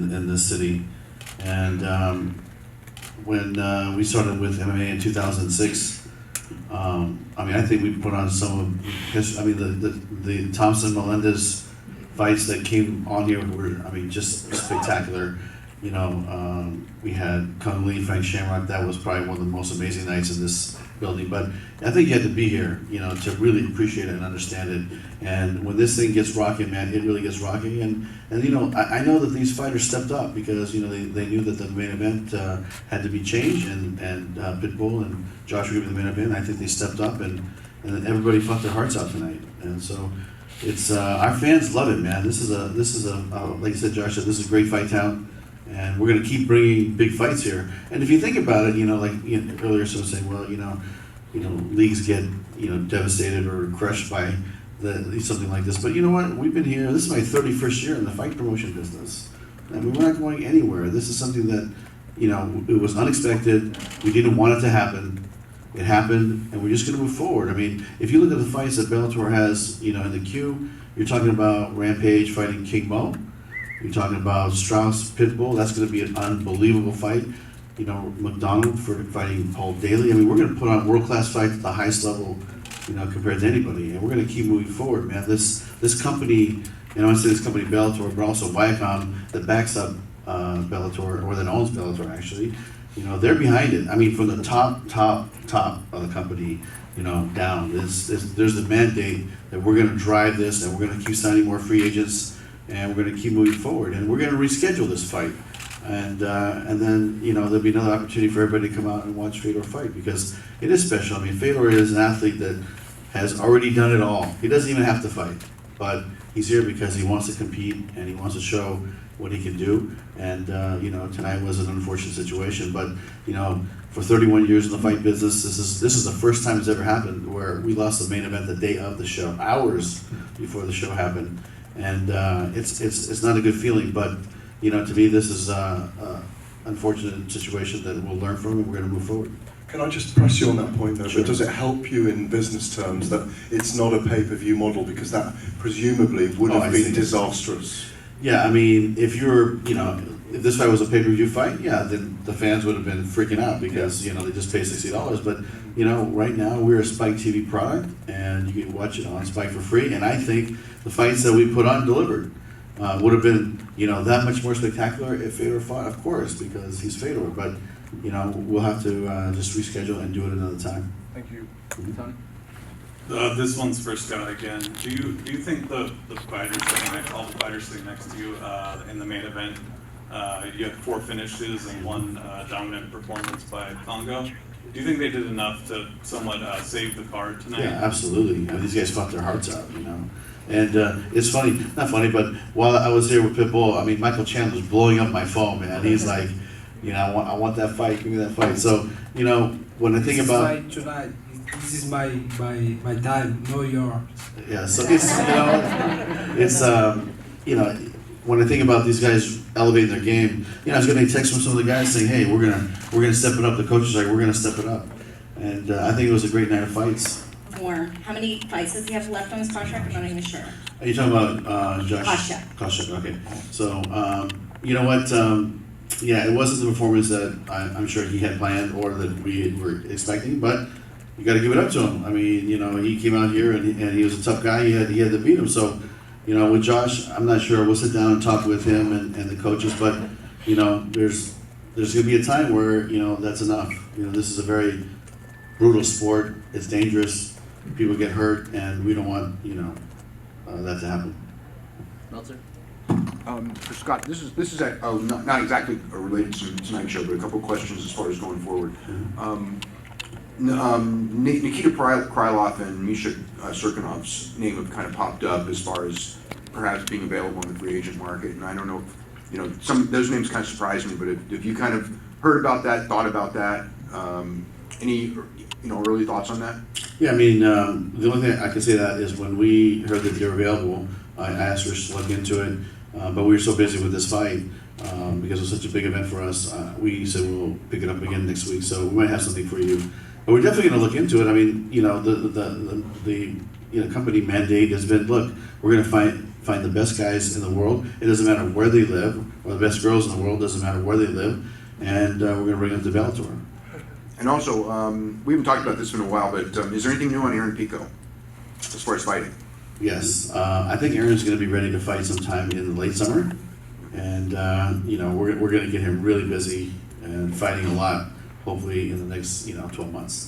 in this city. And when we started with MMA in 2006, I mean, I think we put on some of, I mean, the Thompson Melendez fights that came on here were, I mean, just spectacular. You know, we had Kung Lee, Frank Shamrock. That was probably one of the most amazing nights in this building. But I think you had to be here, you know, to really appreciate it and understand it. And when this thing gets rocking, man, it really gets rocking. And you know, I know that these fighters stepped up because, you know, they knew that the main event had to be changed, and Pitbull and Josh were the main event. I think they stepped up, and everybody fought their hearts out tonight. And so it's our fans love it, man. This is a like I said, Josh said, this is a great fight town. And we're going to keep bringing big fights here. And if you think about it, you know, like earlier, someone was saying, well, you know, leagues get, you know, devastated or crushed by something like this. But you know what? We've been here. This is my 31st year in the fight promotion business. I mean, we're not going anywhere. This is something that, you know, it was unexpected. We didn't want it to happen. It happened, and we're just going to move forward. I mean, if you look at the fights that Bellator has, you know, in the queue, you're talking about Rampage fighting King Mo. You're talking about Strauss Pitbull. That's going to be an unbelievable fight. You know, McDonald for fighting Paul Daly. I mean, we're going to put on world-class fights at the highest level, you know, compared to anybody. And we're going to keep moving forward, man. This company, and I want to say this company Bellator, but also Viacom that backs up Bellator, or that owns Bellator actually. You know, they're behind it. I mean, from the top of the company, you know, down. There's the mandate that we're going to drive this, and we're going to keep signing more free agents. And we're going to keep moving forward, and we're going to reschedule this fight, and then, you know, there'll be another opportunity for everybody to come out and watch Fedor fight, because it is special. I mean, Fedor is an athlete that has already done it all. He doesn't even have to fight, but he's here because he wants to compete and he wants to show what he can do. And you know, tonight was an unfortunate situation, but you know, for 31 years in the fight business, this is the first time it's ever happened where we lost the main event the day of the show, hours before the show happened. And it's not a good feeling, but you know, to me, this is an unfortunate situation that we'll learn from, and we're going to move forward. Can I just press you on that point, though? Sure. But does it help you in business terms that it's not a pay-per-view model, because that presumably would have been disastrous? Yeah, I mean, if this fight was a pay-per-view fight, yeah, then the fans would have been freaking out because, you know, they just pay $60. But, you know, right now we're a Spike TV product, and you can watch it on Spike for free. And I think the fights that we put on delivered. Would have been, you know, that much more spectacular if Fedor fought, of course, because he's Fedor. But, you know, we'll have to just reschedule and do it another time. Thank you. Mm-hmm. Tony? This one's for Scott again. Do you think the fighters all the fighters sitting next to you in the main event, you had 4 finishes and 1 dominant performance by Congo? Do you think they did enough to somewhat save the card tonight? Yeah, absolutely. I mean, these guys fought their hearts out, you know. And it's funny, not funny, but while I was here with Pitbull, I mean, Michael Chandler's blowing up my phone, man. He's like, you know, I want that fight, give me that fight. So, you know, when I think about tonight, this is my time, not yours. Yeah, so it's you know, when I think about these guys elevating their game, you know, I was getting a text from some of the guys saying, hey, we're gonna step it up. The coaches are like, we're gonna step it up, and I think it was a great night of fights. More. How many fights does he have left on his contract? I'm not even sure. Are you talking about Josh? Koscheck, okay. So, you know what? Yeah, it wasn't the performance that I'm sure he had planned or that we were expecting, but you got to give it up to him. I mean, you know, he came out here and he was a tough guy. He had to beat him. So, you know, with Josh, I'm not sure. We'll sit down and talk with him and the coaches, but, you know, there's going to be a time where, you know, that's enough. You know, this is a very brutal sport. It's dangerous. People get hurt, and we don't want, you know, that to happen. Meltzer? For Scott, this is not exactly related to tonight's show, but a couple of questions as far as going forward. Nikita Krylov and Misha Serkinov's name have kind of popped up as far as perhaps being available in the free agent market, and I don't know if, you know, some those names kind of surprised me, but if you kind of heard about that, thought about that, any, you know, early thoughts on that? Yeah, I mean, the only thing I can say that is when we heard that they were available, I asked Rich to look into it, but we were so busy with this fight because it was such a big event for us. We said we'll pick it up again next week, so we might have something for you. But we're definitely going to look into it. I mean, you know, the company mandate has been, look, we're going to find the best guys in the world. It doesn't matter where they live, or the best girls in the world, doesn't matter where they live, and we're going to bring them to Bellator. And also, we haven't talked about this in a while, but is there anything new on Aaron Pico as far as fighting? Yes, I think Aaron's going to be ready to fight sometime in the late summer, and we're going to get him really busy and fighting a lot, hopefully in the next 12 months.